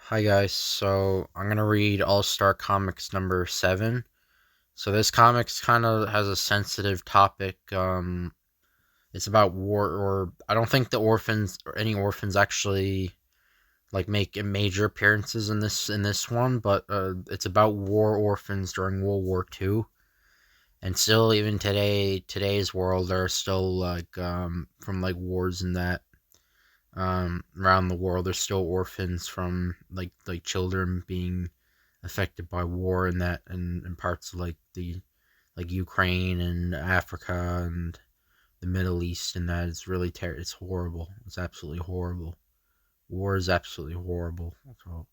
Hi guys, so I'm gonna read All Star Comics number 7. So this comics kind of has a sensitive topic. It's about war, or I don't think the orphans or any orphans actually like make major appearances in this one, but it's about war orphans during World War II, and still even today's world, there are still from like wars and that around the world. There's still orphans from like children being affected by war and that in parts of like Ukraine and Africa and the Middle East, and that it's really it's horrible. It's absolutely horrible. War is absolutely horrible. So,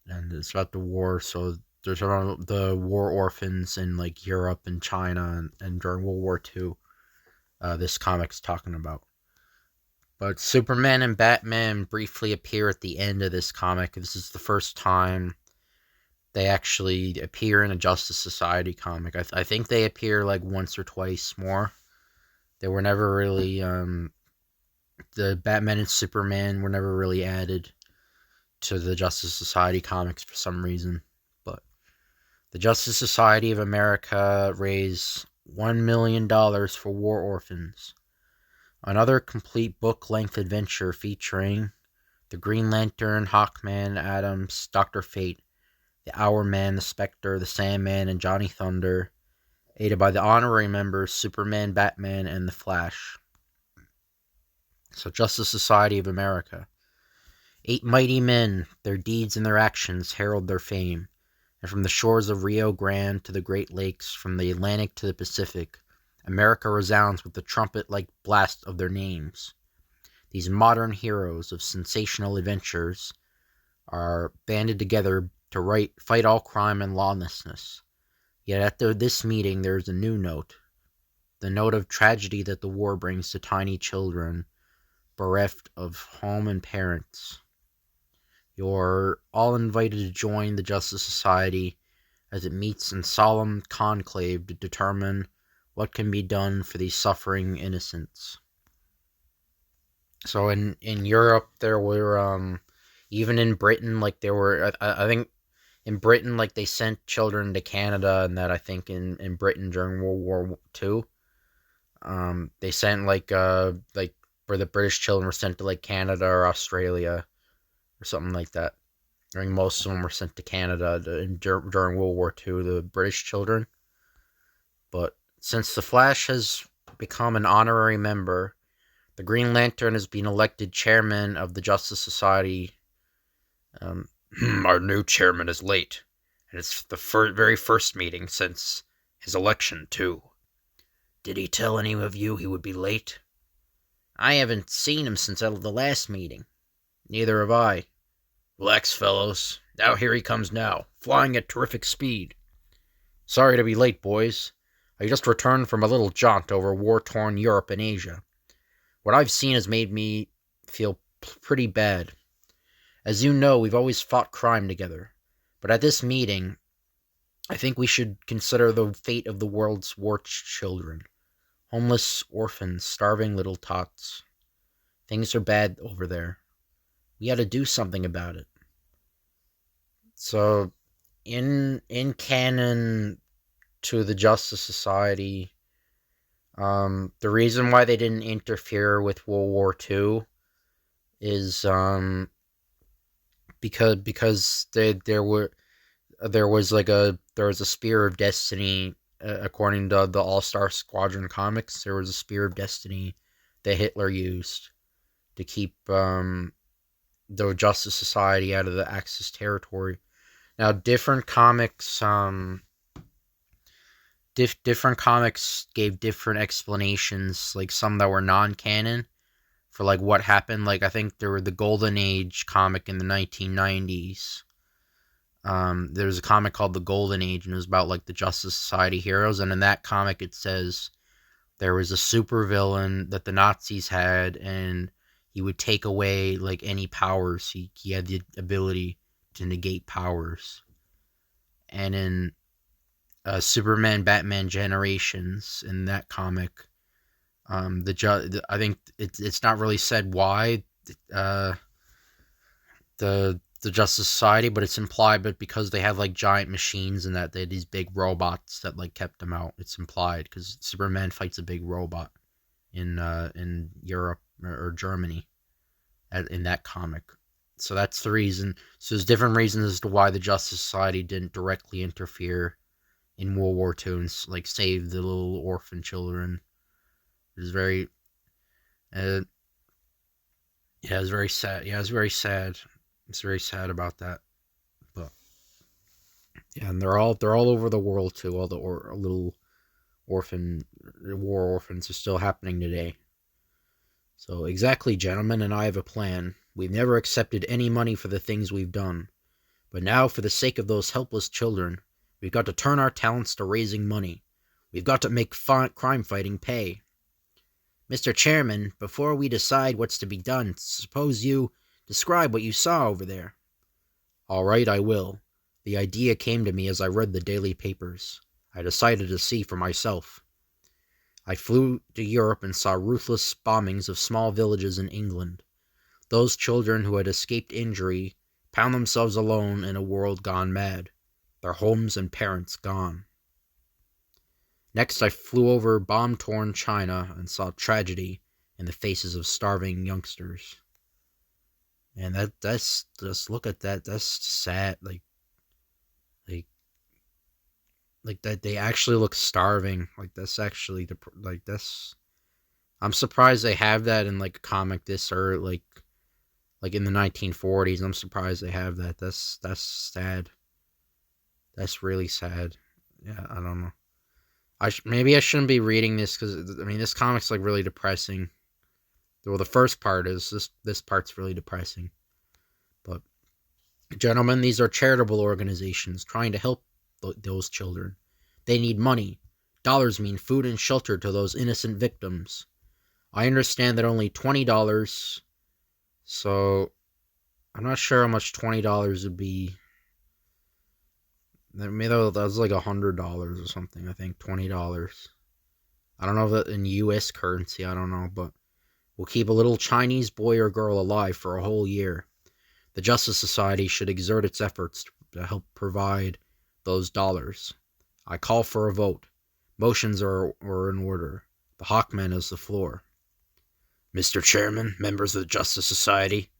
and it's about the war. So there's about the war orphans in like Europe and China and during World War II. This comic's talking about. But Superman and Batman briefly appear at the end of this comic. This is the first time they actually appear in a Justice Society comic. I think they appear like once or twice more. They were never really the Batman and Superman were never really added to the Justice Society comics for some reason. But the Justice Society of America raised $1 million for war orphans. Another complete book-length adventure featuring the Green Lantern, Hawkman, Adams, Doctor Fate, the Hourman, the Spectre, the Sandman, and Johnny Thunder, aided by the honorary members Superman, Batman, and the Flash. So, Justice Society of America. 8 mighty men, their deeds and their actions herald their fame, and from the shores of Rio Grande to the Great Lakes, from the Atlantic to the Pacific, America resounds with the trumpet-like blast of their names. These modern heroes of sensational adventures are banded together to fight all crime and lawlessness. Yet at this meeting there is a new note, the note of tragedy that the war brings to tiny children, bereft of home and parents. You're all invited to join the Justice Society as it meets in solemn conclave to determine what can be done for these suffering innocents. So in Europe, there were even in Britain, like there were I think in Britain, like they sent children to Canada, and that I think in Britain during World War II, they sent like where the British children were sent to like Canada or Australia or something like that. I think most of them were sent to Canada during World War II, the British children. But since the Flash has become an honorary member, the Green Lantern has been elected chairman of the Justice Society. Um, our new chairman is late, and it's the very first meeting since his election, too. Did he tell any of you he would be late? I haven't seen him since the last meeting. Neither have I. Relax, fellows. Now here he comes now, flying at terrific speed. Sorry to be late, boys. I just returned from a little jaunt over war-torn Europe and Asia. What I've seen has made me feel pretty bad. As you know, we've always fought crime together. But at this meeting, I think we should consider the fate of the world's war children. Homeless orphans, starving little tots. Things are bad over there. We gotta do something about it. So, in canon to the Justice Society, the reason why they didn't interfere with World War II is because there was a spear of destiny, according to the All Star Squadron comics. There was a spear of destiny that Hitler used to keep the Justice Society out of the Axis territory. Now, different comics gave different explanations, like some that were non-canon for like what happened. Like I think there were the Golden Age comic in the 1990s. There was a comic called The Golden Age, and it was about like the Justice Society heroes. And in that comic, it says there was a supervillain that the Nazis had, and he would take away like any powers. He had the ability to negate powers. And in Superman Batman Generations, in that comic, I think it's not really said why uh, the the Justice Society, but it's implied, but because they have like giant machines and that they had these big robots that like kept them out, it's implied because Superman fights a big robot in Europe or Germany in that comic. So that's the reason. So there's different reasons as to why the Justice Society didn't directly interfere in World War II and like save the little orphan children. It was very, yeah, it was very sad. Yeah, it was very sad. It's very sad about that. But yeah, and they're all over the world too. All the little orphan war orphans are still happening today. So exactly, gentlemen, and I have a plan. We've never accepted any money for the things we've done. But now, for the sake of those helpless children, we've got to turn our talents to raising money. We've got to make crime fighting pay. Mr. Chairman, before we decide what's to be done, suppose you describe what you saw over there. All right, I will. The idea came to me as I read the daily papers. I decided to see for myself. I flew to Europe and saw ruthless bombings of small villages in England. Those children who had escaped injury found themselves alone in a world gone mad, their homes and parents gone. Next, I flew over bomb-torn China and saw tragedy in the faces of starving youngsters. And that's just look at that. That's sad. Like that they actually look starving. Like that's actually like that's. I'm surprised they have that in like a comic this or like in the 1940s. I'm surprised they have that. That's sad. That's really sad. Yeah, I don't know. Maybe I shouldn't be reading this because I mean this comic's like really depressing. Well, the first part is this part's really depressing. But gentlemen, these are charitable organizations trying to help those children. They need money. Dollars mean food and shelter to those innocent victims. I understand that only $20. So I'm not sure how much $20 would be. Maybe that was like $100 or something. I think $20. I don't know if that in U.S. currency. I don't know, but we'll keep a little Chinese boy or girl alive for a whole year. The Justice Society should exert its efforts to help provide those dollars. I call for a vote. Motions are in order. The Hawkman has the floor. Mr. Chairman, members of the Justice Society,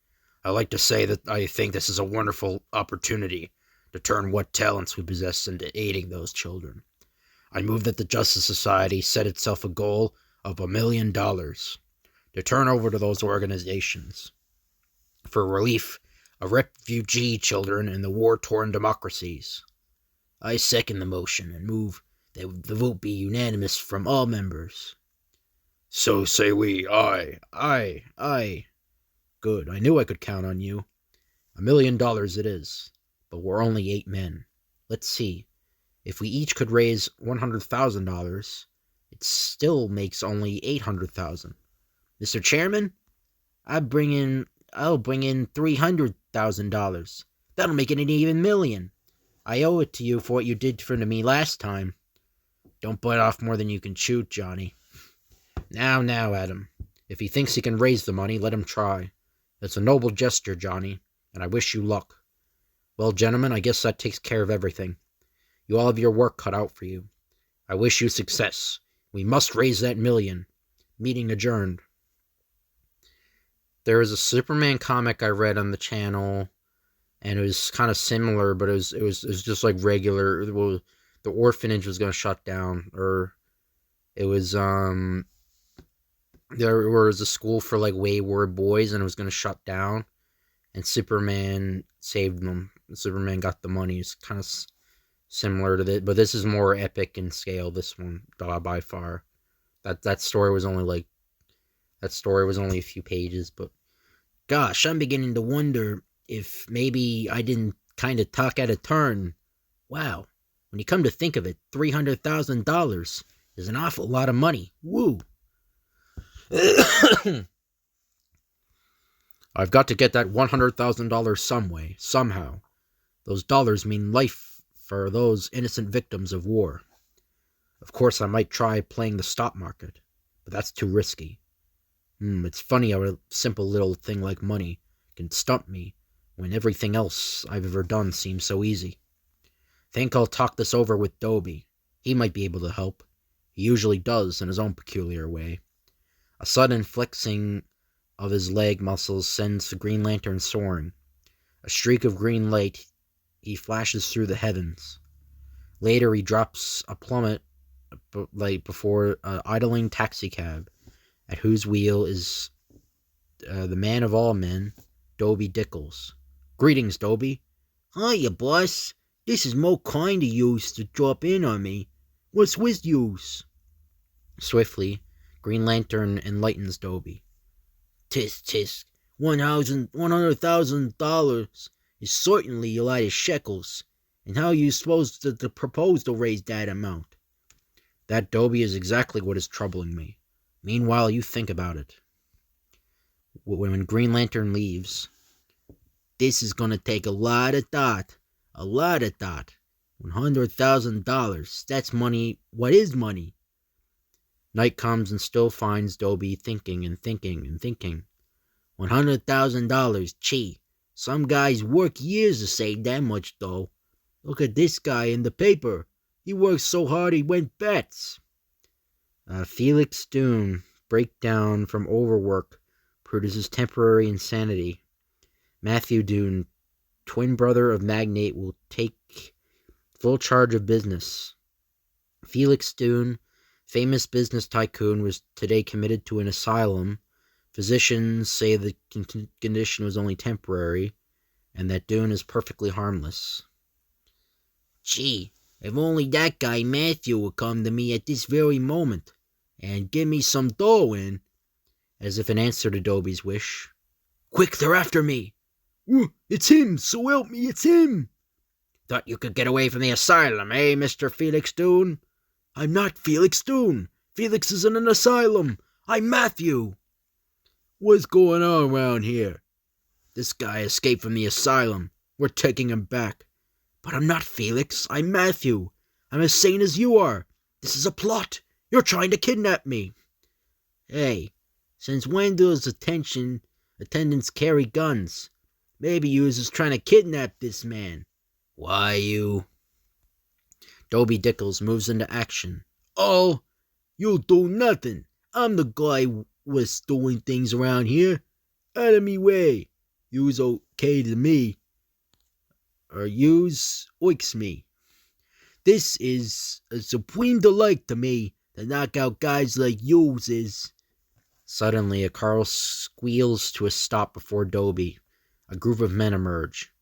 I'd like to say that I think this is a wonderful opportunity to turn what talents we possess into aiding those children. I move that the Justice Society set itself a goal of $1 million to turn over to those organizations for relief of refugee children in the war-torn democracies. I second the motion and move that the vote be unanimous from all members. So say we. Aye, aye, aye. Good, I knew I could count on you. $1 million it is, but we're only 8 men. Let's see. If we each could raise $100,000, it still makes only $800,000. Mr. Chairman, I'll bring in $300,000. That'll make it an even million. I owe it to you for what you did for me last time. Don't bite off more than you can chew, Johnny. Now, Adam. If he thinks he can raise the money, let him try. It's a noble gesture, Johnny, and I wish you luck. Well, gentlemen, I guess that takes care of everything. You all have your work cut out for you. I wish you success. We must raise that million. Meeting adjourned. There was a Superman comic I read on the channel, and it was kind of similar, but it was just like regular. The orphanage was going to shut down, or it was there was a school for like wayward boys, and it was going to shut down, and Superman saved them. Superman got the money. It's kind of similar to this, but this is more epic in scale. This one, by far. That story was only a few pages, but gosh, I'm beginning to wonder if maybe I didn't kind of talk out of turn. Wow, when you come to think of it, $300,000 is an awful lot of money. Woo! I've got to get that $100,000 some way, somehow. Those dollars mean life for those innocent victims of war. Of course, I might try playing the stock market, but that's too risky. It's funny how a simple little thing like money can stump me when everything else I've ever done seems so easy. Think I'll talk this over with Dobie. He might be able to help. He usually does in his own peculiar way. A sudden flexing of his leg muscles sends the Green Lantern soaring. A streak of green light, he flashes through the heavens. Later, he drops a plummet before an idling taxicab, at whose wheel is the man of all men, Dobie Dickles. Greetings, Dobie. Hiya, boss. This is mo kind of yous to drop in on me. What's with yous? Swiftly, Green Lantern enlightens Dobie. Tisk. $100,000 is certainly a lot of shekels. And how you supposed to propose to raise that amount? That, Dobie, is exactly what is troubling me. Meanwhile, you think about it. When Green Lantern leaves, this is gonna take a lot of thought. A lot of thought. $100,000. That's money. What is money? Night comes and still finds Dobie thinking and thinking and thinking. $100,000. Gee, some guys work years to save that much, though. Look at this guy in the paper. He worked so hard he went bats. Felix Dune, breakdown from overwork, produces temporary insanity. Matthew Dune, twin brother of Magnate, will take full charge of business. Felix Dune, famous business tycoon, was today committed to an asylum. Physicians say the condition was only temporary, and that Dune is perfectly harmless. Gee, if only that guy Matthew would come to me at this very moment and give me some dough in. As if in answer to Dobie's wish. Quick, they're after me. It's him, so help me, it's him. Thought you could get away from the asylum, eh, Mr. Felix Dune? I'm not Felix Dune. Felix is in an asylum. I'm Matthew. What's going on around here? This guy escaped from the asylum. We're taking him back. But I'm not Felix. I'm Matthew. I'm as sane as you are. This is a plot. You're trying to kidnap me. Hey, since when does attendants carry guns? Maybe you was just trying to kidnap this man. Why, you... Dobie Dickles moves into action. Oh, you'll do nothing. I'm the guy who was doing things around here. Out of me way. You was okay to me. Or yous oiks me. This is a supreme delight to me to knock out guys like yous is. Suddenly, a car squeals to a stop before Dobie. A group of men emerge.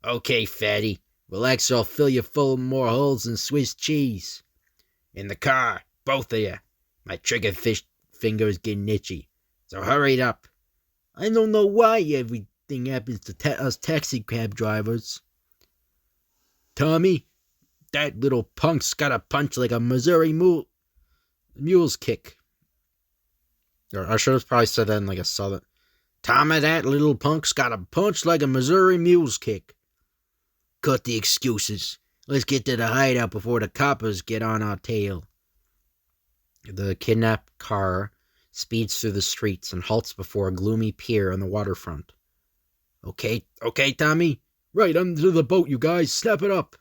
Okay, fatty. Relax or I'll fill you full of more holes than Swiss cheese. In the car, both of you. My triggerfish finger is getting itchy. So hurry it up. I don't know why everything happens to us taxi cab drivers. Tommy, that little punk's got a punch like a Missouri mule's kick. Or I should have probably said that in like a southern. Tommy, that little punk's got a punch like a Missouri mule's kick. Cut the excuses. Let's get to the hideout before the coppers get on our tail. The kidnapped car speeds through the streets and halts before a gloomy pier on the waterfront. Okay, Tommy. Right under the boat, you guys. Snap it up.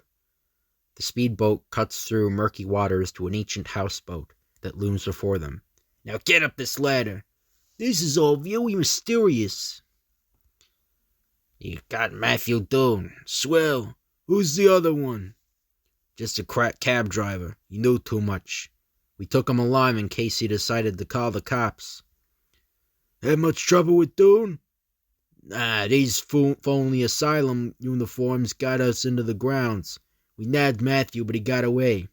The speedboat cuts through murky waters to an ancient houseboat that looms before them. Now get up this ladder. This is all very mysterious. You got Matthew Dune. Swell. Who's the other one? Just a crack cab driver. He knew too much. We took him alive in case he decided to call the cops. Had much trouble with Dune? Nah, these phony asylum uniforms got us into the grounds. We nabbed Matthew, but he got away.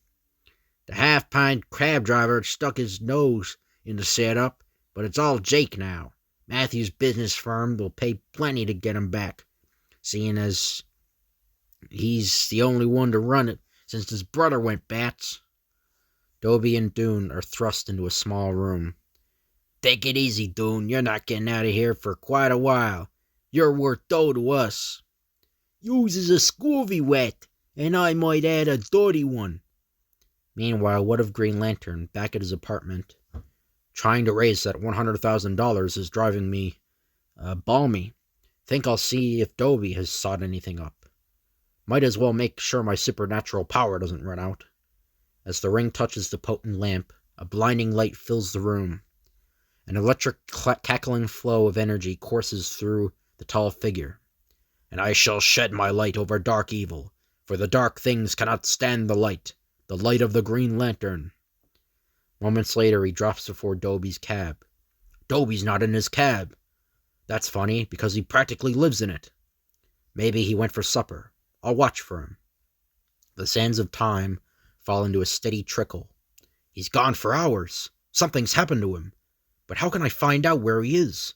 The half-pint cab driver stuck his nose in the setup, but it's all Jake now. Matthew's business firm will pay plenty to get him back, seeing as he's the only one to run it since his brother went bats. Dobie and Dune are thrust into a small room. Take it easy, Dune. You're not getting out of here for quite a while. You're worth dough to us. Yours is a scurvy wet, and I might add a dirty one. Meanwhile, what of Green Lantern, back at his apartment? Trying to raise that $100,000 is driving me balmy. Think I'll see if Dobie has sawed anything up. Might as well make sure my supernatural power doesn't run out. As the ring touches the potent lamp, a blinding light fills the room. An electric cackling flow of energy courses through the tall figure. And I shall shed my light over dark evil, for the dark things cannot stand the light of the Green Lantern. Moments later, he drops before Dobie's cab. Dobie's not in his cab. That's funny, because he practically lives in it. Maybe he went for supper. I'll watch for him. The sands of time fall into a steady trickle. He's gone for hours. Something's happened to him. But how can I find out where he is?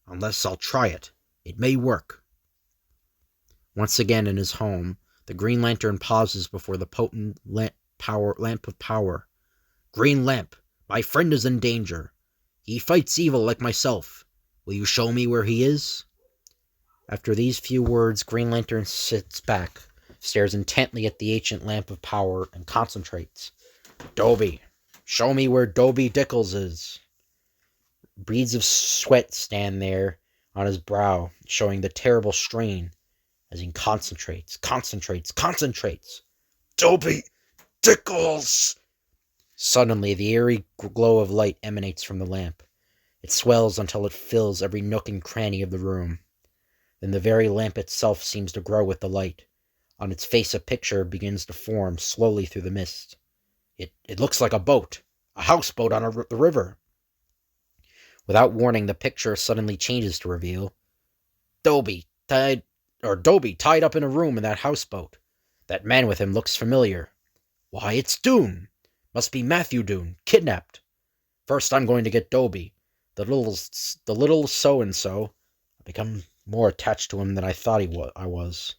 Unless I'll try it. It may work. Once again in his home, the Green Lantern pauses before the potent lamp of power. Green Lamp, my friend is in danger. He fights evil like myself. Will you show me where he is? After these few words, Green Lantern sits back, stares intently at the ancient lamp of power, and concentrates. Dobie, show me where Dobie Dickles is. Beads of sweat stand there on his brow, showing the terrible strain as he concentrates. Dobie Dickles! Suddenly, the eerie glow of light emanates from the lamp. It swells until it fills every nook and cranny of the room. Then the very lamp itself seems to grow with the light. On its face a picture begins to form slowly through the mist. It looks like a boat, a houseboat on the river. Without warning, the picture suddenly changes to reveal Dobie tied up in a room in that houseboat. That man with him looks familiar. Why, it's Doone. Must be Matthew Doone, kidnapped. First I'm going to get Dobie, the little so-and-so. I've become more attached to him than I thought I was.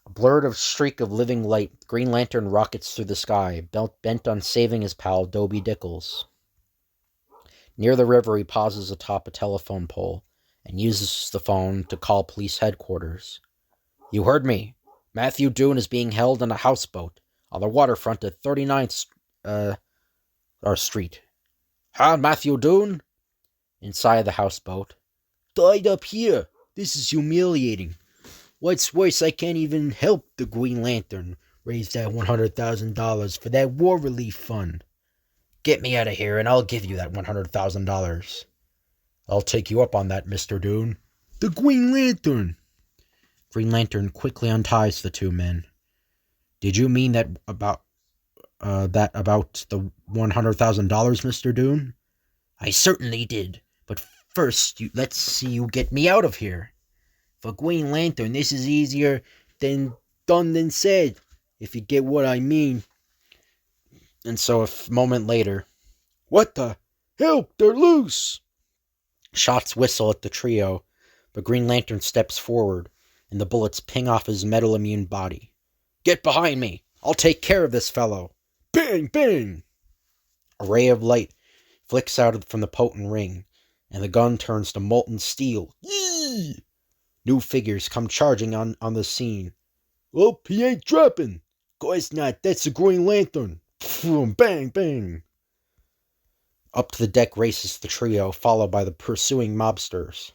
A blurred streak of living light, Green Lantern rockets through the sky, bent on saving his pal Dobie Dickles. Near the river, he pauses atop a telephone pole and uses the phone to call police headquarters. You heard me. Matthew Doone is being held in a houseboat on the waterfront at 39th Street. Huh, Matthew Doone? Inside the houseboat. Tied up here. This is humiliating. What's worse, I can't even help the Green Lantern raise that $100,000 for that war relief fund. Get me out of here and I'll give you that $100,000. I'll take you up on that, Mr. Doone. The Green Lantern! Green Lantern quickly unties the two men. Did you mean that about the $100,000, Mr. Doone? I certainly did. But first, let's see you get me out of here. For Green Lantern, this is easier than done than said, if you get what I mean. And so a moment later, what the? Help, they're loose! Shots whistle at the trio, but Green Lantern steps forward, and the bullets ping off his metal-immune body. Get behind me! I'll take care of this fellow! Bang, bang! A ray of light flicks out from the potent ring, and the gun turns to molten steel. Yee! New figures come charging on the scene. Oh, he ain't dropping! Course not, that's the Green Lantern! Bang, bang! Up to the deck races the trio, followed by the pursuing mobsters.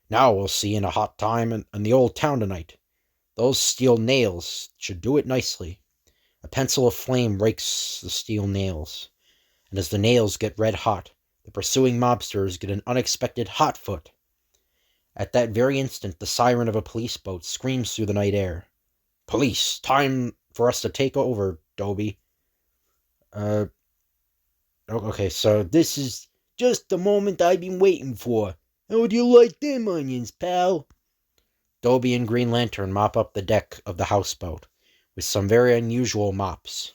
Now we'll see in a hot time in the old town tonight. Those steel nails should do it nicely. A pencil of flame rakes the steel nails, and as the nails get red hot, the pursuing mobsters get an unexpected hot foot. At that very instant, the siren of a police boat screams through the night air. Police, time for us to take over, Dobie. Okay, so this is just the moment I've been waiting for. How would you like them onions, pal? Dobie and Green Lantern mop up the deck of the houseboat with some very unusual mops.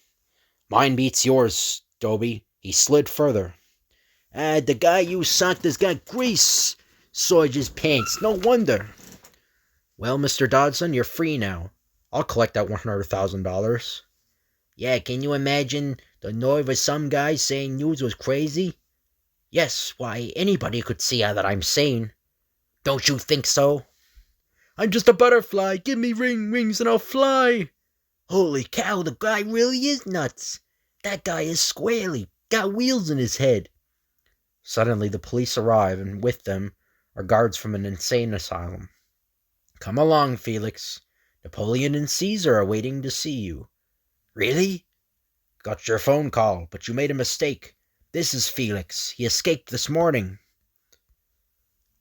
Mine beats yours, Dobie. He slid further. The guy you sunk has got grease. Sarge's pants, no wonder. Well, Mr. Dodson, you're free now. I'll collect that $100,000. Yeah, can you imagine the nerve of some guy saying news was crazy? Yes, why, anybody could see that I'm sane. Don't you think so? I'm just a butterfly. Give me wings and I'll fly. Holy cow, the guy really is nuts. That guy is squarely got wheels in his head. Suddenly the police arrive, and with them or guards from an insane asylum. Come along, Felix. Napoleon and Caesar are waiting to see you. Really? Got your phone call, but you made a mistake. This is Felix. He escaped this morning.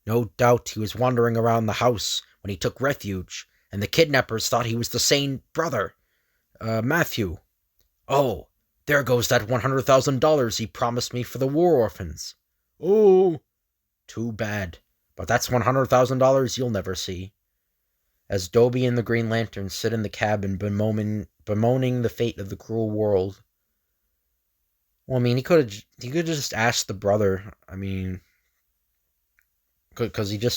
No doubt he was wandering around the house when he took refuge, and the kidnappers thought he was the sane brother, Matthew. Oh, there goes that $100,000 he promised me for the war orphans. Oh, too bad, but that's $100,000 you'll never see. As Dobie and the Green Lantern sit in the cabin bemoaning the fate of the cruel world. Well, I mean, he could have just asked the brother. I mean, because he could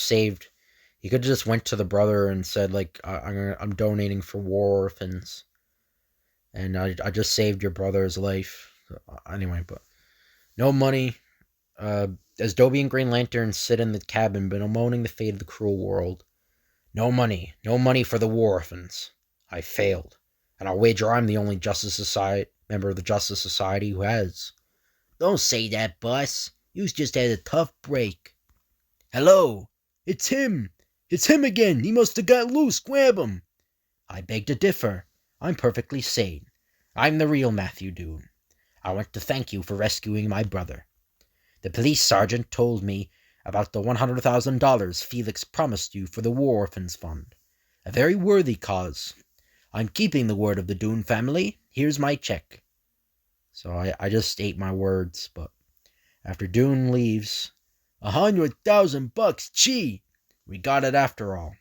have just went to the brother and said, like, I'm donating for war orphans, and I just saved your brother's life. Anyway, but no money. As Dobie and Green Lantern sit in the cabin bemoaning the fate of the cruel world. No money for the war orphans. I failed, and I'll wager I'm the only member of the Justice Society who has. Don't say that, boss. You just had a tough break. Hello, it's him. It's him again. He must have got loose. Grab him. I beg to differ. I'm perfectly sane. I'm the real Matthew Doone. I want to thank you for rescuing my brother. The police sergeant told me about the $100,000 Felix promised you for the War Orphans Fund. A very worthy cause. I'm keeping the word of the Doone family. Here's my check. So I just ate my words, but after Doone leaves, $100,000, gee! We got it after all.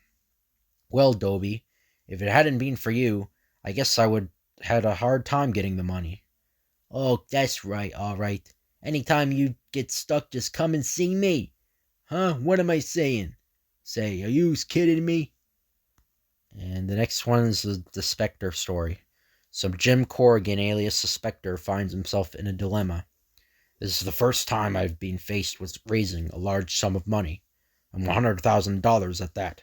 Well, Dobie, if it hadn't been for you, I guess I would had a hard time getting the money. Oh, that's right, all right. Anytime you get stuck, just come and see me. Huh? What am I saying? Say, are you kidding me? And the next one is the Spectre story. So Jim Corrigan, alias the Spectre, finds himself in a dilemma. This is the first time I've been faced with raising a large sum of money, and $100,000 at that.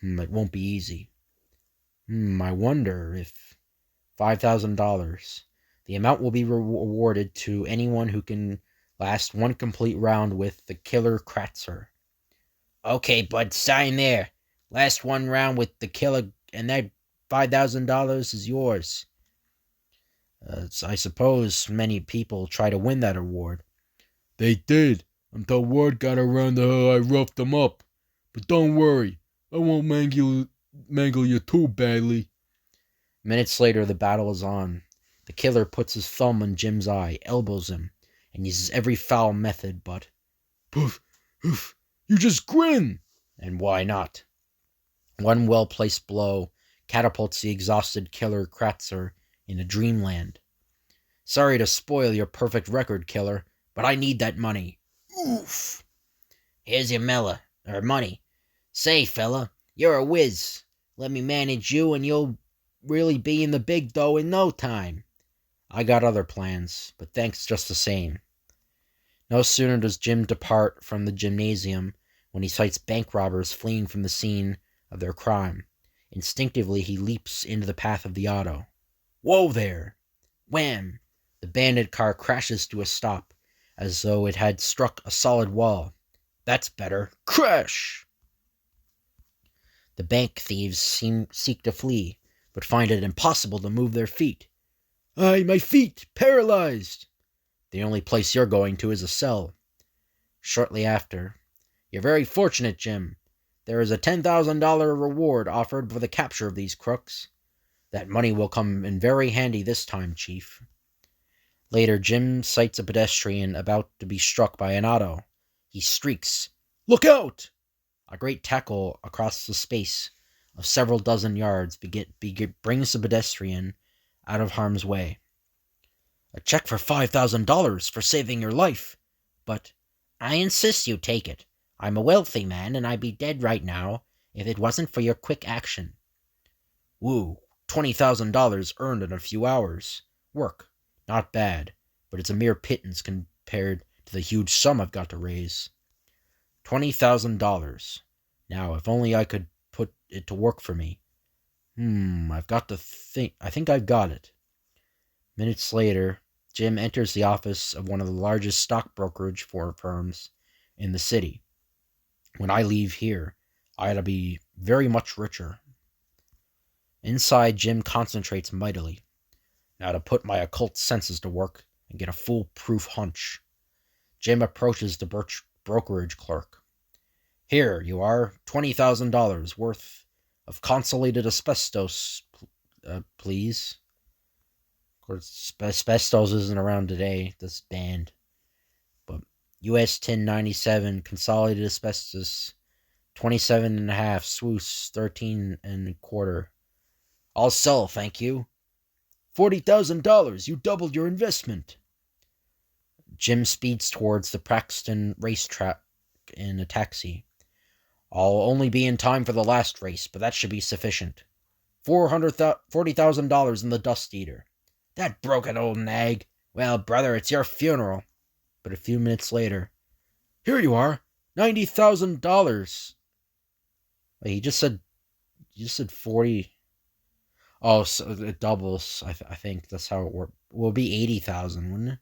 It won't be easy. I wonder if $5,000. The amount will be awarded to anyone who can last one complete round with the Killer Kratzer. Okay, bud, sign there. Last one round with the Killer, and that $5,000 is yours. I suppose many people try to win that award. They did, until word got around how I roughed them up. But don't worry, I won't mangle you too badly. Minutes later, the battle is on. The killer puts his thumb on Jim's eye, elbows him, and uses every foul method but... Poof, poof, you just grin! And why not? One well-placed blow catapults the exhausted Killer Kratzer into dreamland. Sorry to spoil your perfect record, Killer, but I need that money. Oof! Here's your money. Say, fella, you're a whiz. Let me manage you and you'll really be in the big dough in no time. I got other plans, but thanks just the same. No sooner does Jim depart from the gymnasium when he sights bank robbers fleeing from the scene of their crime. Instinctively, he leaps into the path of the auto. Whoa there! Wham! The bandit car crashes to a stop, as though it had struck a solid wall. That's better. Crash! The bank thieves seek to flee, but find it impossible to move their feet. Aye, my feet! Paralyzed! The only place you're going to is a cell. Shortly after, you're very fortunate, Jim. There is a $10,000 reward offered for the capture of these crooks. That money will come in very handy this time, Chief. Later, Jim sights a pedestrian about to be struck by an auto. He shrieks, "Look out!" A great tackle across the space of several dozen yards brings the pedestrian out of harm's way. A check for $5,000 for saving your life. But I insist you take it. I'm a wealthy man, and I'd be dead right now if it wasn't for your quick action. Woo, $20,000 earned in a few hours. Work. Not bad, but it's a mere pittance compared to the huge sum I've got to raise. $20,000. Now, if only I could put it to work for me. I've got to think. I think I've got it. Minutes later, Jim enters the office of one of the largest stock brokerage firms in the city. When I leave here, I ought to be very much richer. Inside, Jim concentrates mightily. Now to put my occult senses to work and get a foolproof hunch. Jim approaches the brokerage clerk. Here you are, $20,000 worth of consolidated asbestos, please. Of course, asbestos isn't around today, this band. But US 1097, consolidated asbestos, 27 and a half, swoosh, 13 and a quarter. I'll sell, thank you. $40,000, you doubled your investment. Jim speeds towards the Praxton racetrack in a taxi. I'll only be in time for the last race, but that should be sufficient. $40,000 in the Dust Eater. That broken old nag. Well, brother, it's your funeral. But a few minutes later, here you are, $90,000. He just said 40. Oh, so it doubles. I think that's how it works. It will be 80,000, wouldn't it?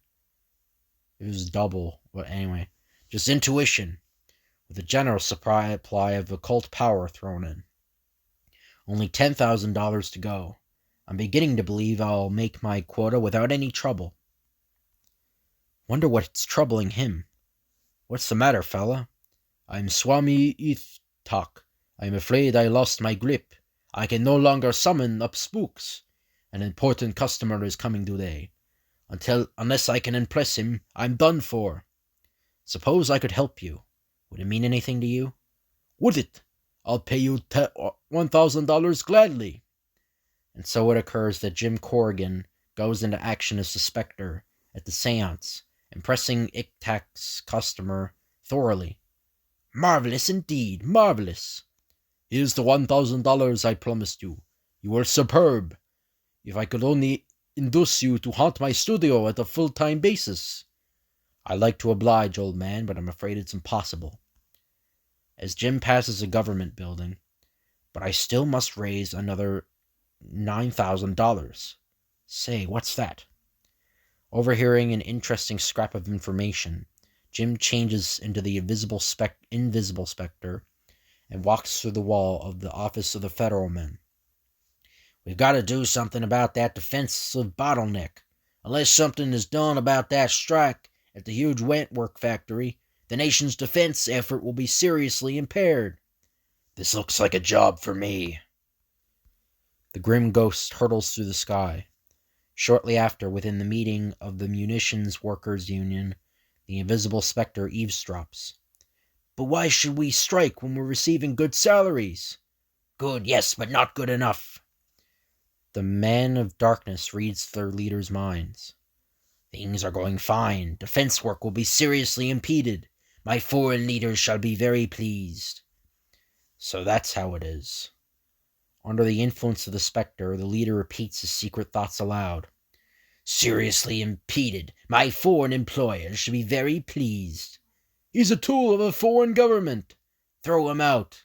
It was double. But anyway, just intuition, with a generous supply of occult power thrown in. Only $10,000 to go. I'm beginning to believe I'll make my quota without any trouble. Wonder what's troubling him. What's the matter, fella? I'm Swami Ithtak. I'm afraid I lost my grip. I can no longer summon up spooks. An important customer is coming today. Unless I can impress him, I'm done for. Suppose I could help you. Would it mean anything to you? Would it? I'll pay you $1,000 gladly. And so it occurs that Jim Corrigan goes into action as the Spectre at the seance, impressing Ithtak's customer thoroughly. Marvelous indeed, marvelous. Here's the $1,000 I promised you. You were superb. If I could only induce you to haunt my studio at a full-time basis. I'd like to oblige, old man, but I'm afraid it's impossible. As Jim passes a government building, but I still must raise another $9,000. Say, what's that? Overhearing an interesting scrap of information, Jim changes into the invisible Spectre and walks through the wall of the office of the Federalman. We've got to do something about that defensive bottleneck. Unless something is done about that strike at the huge Wentworth factory, the nation's defense effort will be seriously impaired. This looks like a job for me. The grim ghost hurtles through the sky. Shortly after, within the meeting of the Munitions Workers' Union, the invisible Spectre eavesdrops. But why should we strike when we're receiving good salaries? Good, yes, but not good enough. The Man of Darkness reads their leaders' minds. Things are going fine. Defense work will be seriously impeded. My foreign leaders shall be very pleased. So that's how it is. Under the influence of the Spectre, the leader repeats his secret thoughts aloud. Seriously impeded. My foreign employers should be very pleased. He's a tool of a foreign government. Throw him out.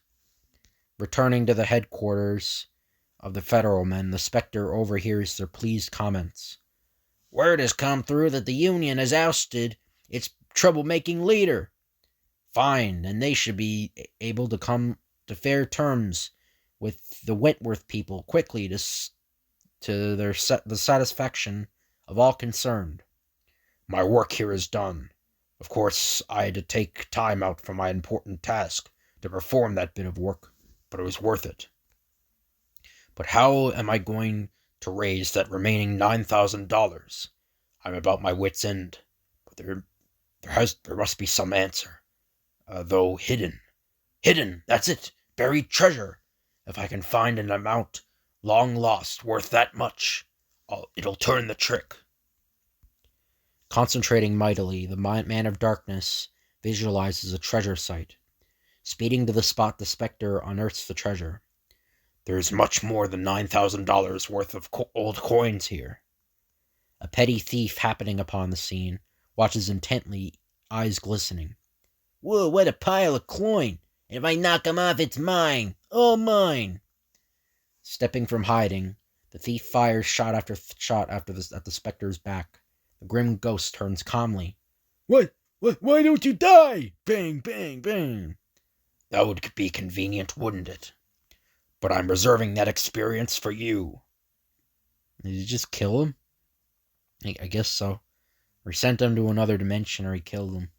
Returning to the headquarters of the Federalmen, the Spectre overhears their pleased comments. Word has come through that the Union has ousted its troublemaking leader. Fine, and they should be able to come to fair terms with the Wentworth people quickly to the satisfaction of all concerned. My work here is done. Of course, I had to take time out from my important task to perform that bit of work, but it was worth it. But how am I going to raise that remaining $9,000? I'm about my wit's end, but there must be some answer, though hidden. Hidden, that's it, buried treasure. If I can find an amount long lost worth that much, it'll turn the trick. Concentrating mightily, the Man of Darkness visualizes a treasure site. Speeding to the spot, the Spectre unearths the treasure. There's much more than $9,000 worth of old coins here. A petty thief happening upon the scene watches intently, eyes glistening. Whoa, what a pile of coin! And if I knock him off, it's mine! All mine! Stepping from hiding, the thief fires shot after shot at the Spectre's back. The grim ghost turns calmly. What? Why don't you die? Bang, bang, bang. That would be convenient, wouldn't it? But I'm reserving that experience for you. Did you just kill him? I guess so. Or he sent him to another dimension, or he killed him.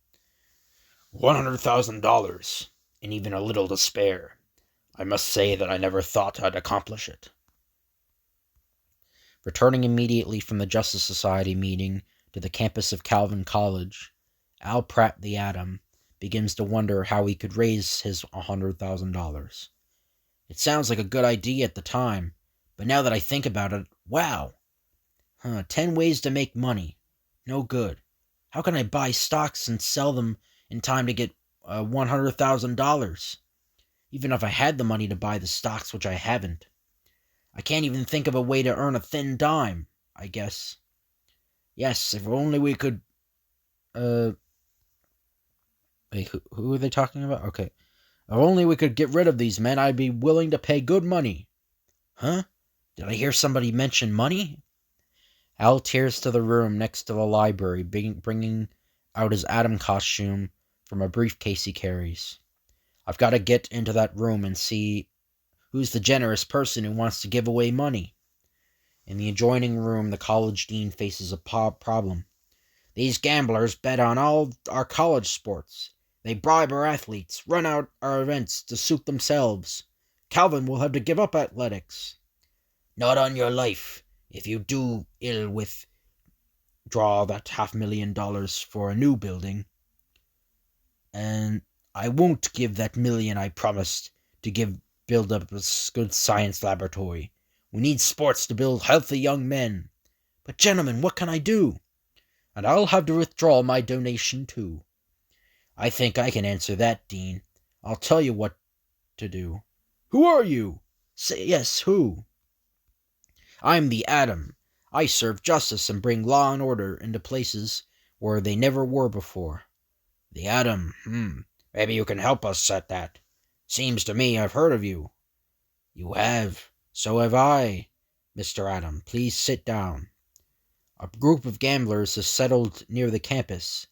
$100,000, and even a little to spare. I must say that I never thought I'd accomplish it. Returning immediately from the Justice Society meeting to the campus of Calvin College, Al Pratt the Atom begins to wonder how he could raise his $100,000. It sounds like a good idea at the time, but now that I think about it, wow! 10 ways to make money. No good. How can I buy stocks and sell them in time to get $100,000? Even if I had the money to buy the stocks, which I haven't. I can't even think of a way to earn a thin dime, I guess. Yes, if only we could... Wait, who are they talking about? Okay. If only we could get rid of these men, I'd be willing to pay good money. Huh? Did I hear somebody mention money? Al tears to the room next to the library, bringing out his Atom costume from a briefcase he carries. I've got to get into that room and see who's the generous person who wants to give away money. In the adjoining room, the college dean faces a problem. These gamblers bet on all our college sports. They bribe our athletes, run out our events to suit themselves. Calvin will have to give up athletics. Not on your life. If you do ill with draw that $500,000 for a new building. And I won't give that million I promised to build up a good science laboratory. We need sports to build healthy young men. But gentlemen, what can I do? And I'll have to withdraw my donation too. I think I can answer that, Dean. I'll tell you what to do. Who are you? Say yes, who? I'm the Atom. I serve justice and bring law and order into places where they never were before. The Atom, maybe you can help us at that. Seems to me I've heard of you. You have. So have I. Mr. Atom, please sit down. A group of gamblers has settled near the campus.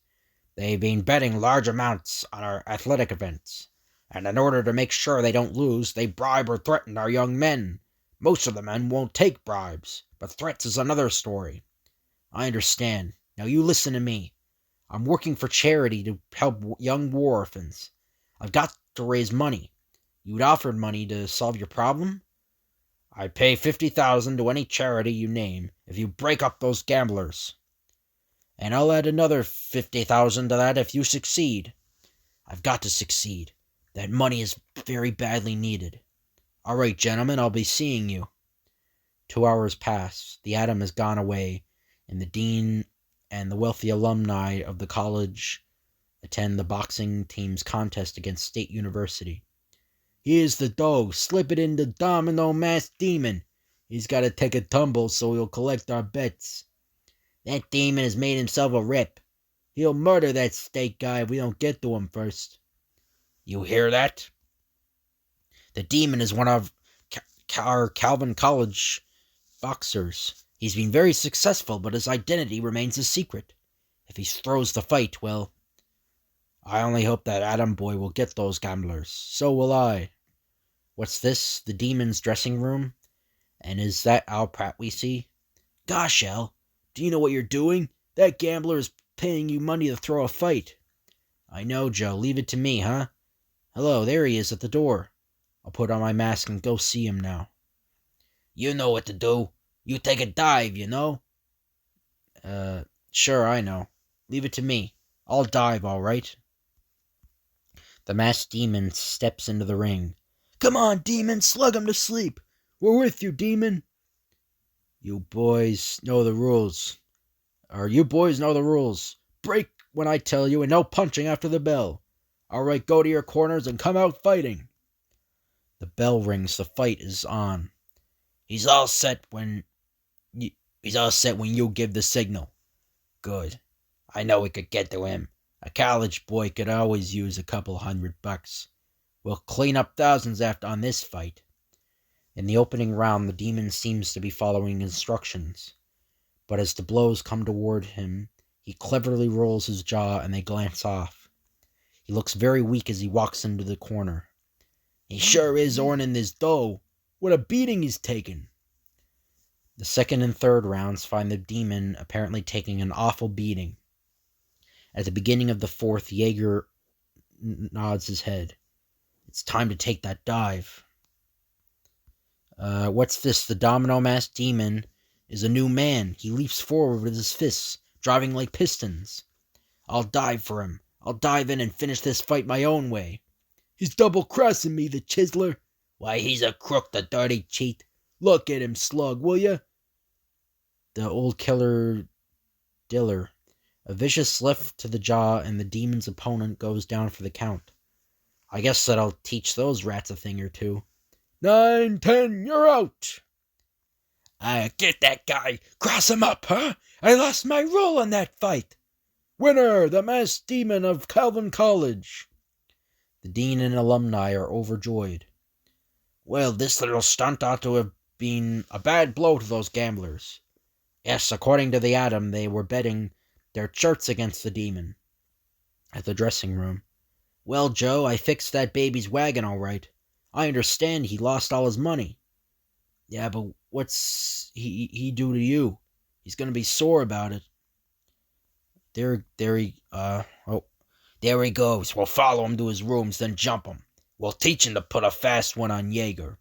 They've been betting large amounts on our athletic events, and in order to make sure they don't lose, they bribe or threaten our young men. Most of the men won't take bribes, but threats is another story. I understand. Now you listen to me. I'm working for charity to help young war orphans. I've got to raise money. You'd offered money to solve your problem? I'd pay $50,000 to any charity you name if you break up those gamblers. And I'll add another $50,000 to that if you succeed. I've got to succeed. That money is very badly needed. All right, gentlemen, I'll be seeing you. 2 hours pass. The Atom has gone away, and the dean and the wealthy alumni of the college attend the boxing team's contest against State University. Here's the dough. Slip it in the Domino Masked Demon. He's got to take a tumble so he'll collect our bets. That demon has made himself a rep. He'll murder that State guy if we don't get to him first. You hear that? The demon is one of our Calvin College boxers. He's been very successful, but his identity remains a secret. If he throws the fight, well, I only hope that Atom Boy will get those gamblers. So will I. What's this? The demon's dressing room? And is that Al Pratt we see? Gosh, Al, do you know what you're doing? That gambler is paying you money to throw a fight. I know, Joe. Leave it to me, huh? Hello, there he is at the door. I'll put on my mask and go see him now. You know what to do. You take a dive, you know? Sure, I know. Leave it to me. I'll dive, all right. The masked demon steps into the ring. Come on, demon, slug him to sleep. We're with you, demon. You boys know the rules. Break when I tell you, and no punching after the bell. All right, go to your corners and come out fighting. The bell rings. The fight is on. He's all set when you give the signal. Good. I know we could get to him. A college boy could always use a couple $100. We'll clean up thousands on this fight. In the opening round, the demon seems to be following instructions. But as the blows come toward him, he cleverly rolls his jaw and they glance off. He looks very weak as he walks into the corner. He sure is earning his dough. What a beating he's taken. The second and third rounds find the demon apparently taking an awful beating. At the beginning of the fourth, Jaeger nods his head. It's time to take that dive. What's this? The domino-masked demon is a new man. He leaps forward with his fists, driving like pistons. I'll dive for him. I'll dive in and finish this fight my own way. He's double-crossing me, the chiseler. Why, he's a crook, the dirty cheat. Look at him, Slug, will ya? The old killer Diller. A vicious left to the jaw, and the demon's opponent goes down for the count. I guess that'll teach those rats a thing or two. 9, 10, you're out. Get that guy. Cross him up, huh? I lost my role in that fight. Winner, the masked demon of Calvin College. The dean and alumni are overjoyed. Well, this little stunt ought to have been a bad blow to those gamblers. Yes, according to the Atom, they were betting their shirts against the demon. At the dressing room. Well, Joe, I fixed that baby's wagon all right. I understand he lost all his money. Yeah, but what's he do to you? He's gonna be sore about it. There he goes. We'll follow him to his rooms, then jump him. We'll teach him to put a fast one on Jaeger.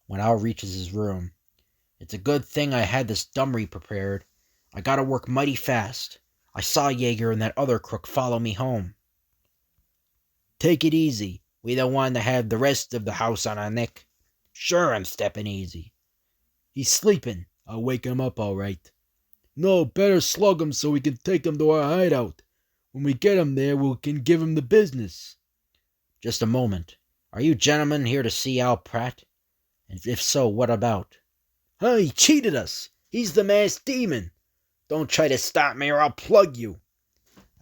When Al reaches his room, it's a good thing I had this dummery prepared. I gotta work mighty fast. I saw Jaeger and that other crook follow me home. Take it easy. We don't want to have the rest of the house on our neck. Sure, I'm stepping easy. He's sleeping. I'll wake him up all right. No, better slug him so we can take him to our hideout. When we get him there, we can give him the business. Just a moment. Are you gentlemen here to see Al Pratt? And if so, what about? Huh, he cheated us. He's the masked demon. Don't try to stop me or I'll plug you.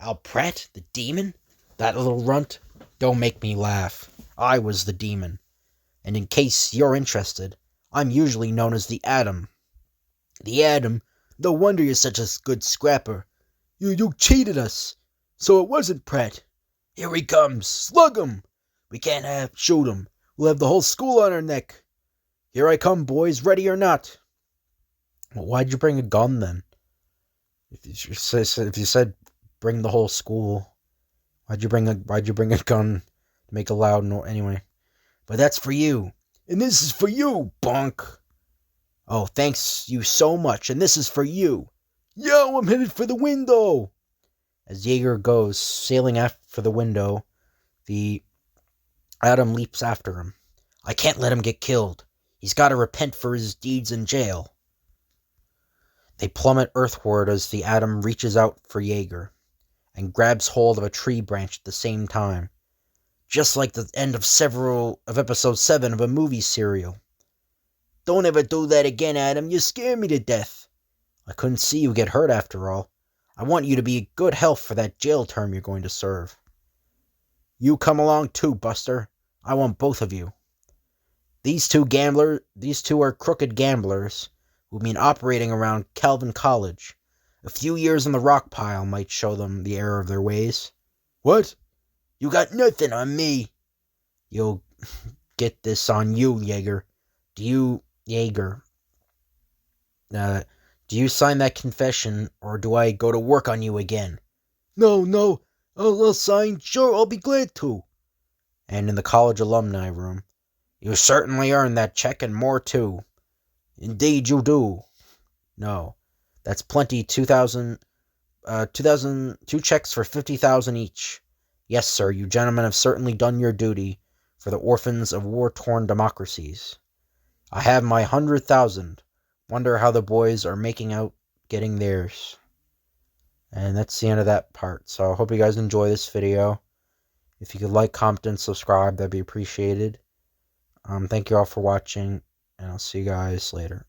Al Pratt, the demon? That little runt? Don't make me laugh. I was the demon. And in case you're interested, I'm usually known as the Atom. The Atom? No wonder you're such a good scrapper. You cheated us. So it wasn't Pratt. Here he comes. Slug him. We can't shoot him. We'll have the whole school on our neck. Here I come, boys, ready or not. Well, why'd you bring a gun then? If you said bring the whole school, why'd you bring a gun to make a loud noise anyway? But that's for you. And this is for you, bunk. Oh, thanks you so much, and this is for you. Yo, I'm headed for the window. As Jaeger goes sailing for the window, the Atom leaps after him. I can't let him get killed. He's got to repent for his deeds in jail. They plummet earthward as the Atom reaches out for Jaeger and grabs hold of a tree branch at the same time, just like the end of episode 7 of a movie serial. Don't ever do that again, Atom. You scare me to death. I couldn't see you get hurt after all. I want you to be in good health for that jail term you're going to serve. You come along too, Buster. I want both of you. These two are crooked gamblers who've been operating around Calvin College. A few years in the rock pile might show them the error of their ways. What? You got nothing on me. You'll get this on you, Jaeger. Do you sign that confession, or do I go to work on you again? No. I'll sign. Sure, I'll be glad to. And in the college alumni room, you certainly earned that check and more too. Indeed you do. No, that's plenty. 2,000, 2 checks for 50,000 each. Yes, sir, you gentlemen have certainly done your duty for the orphans of war-torn democracies. I have my 100,000. Wonder how the boys are making out getting theirs. And that's the end of that part. So I hope you guys enjoy this video. If you could like, comment, and subscribe, that'd be appreciated. Thank you all for watching, and I'll see you guys later.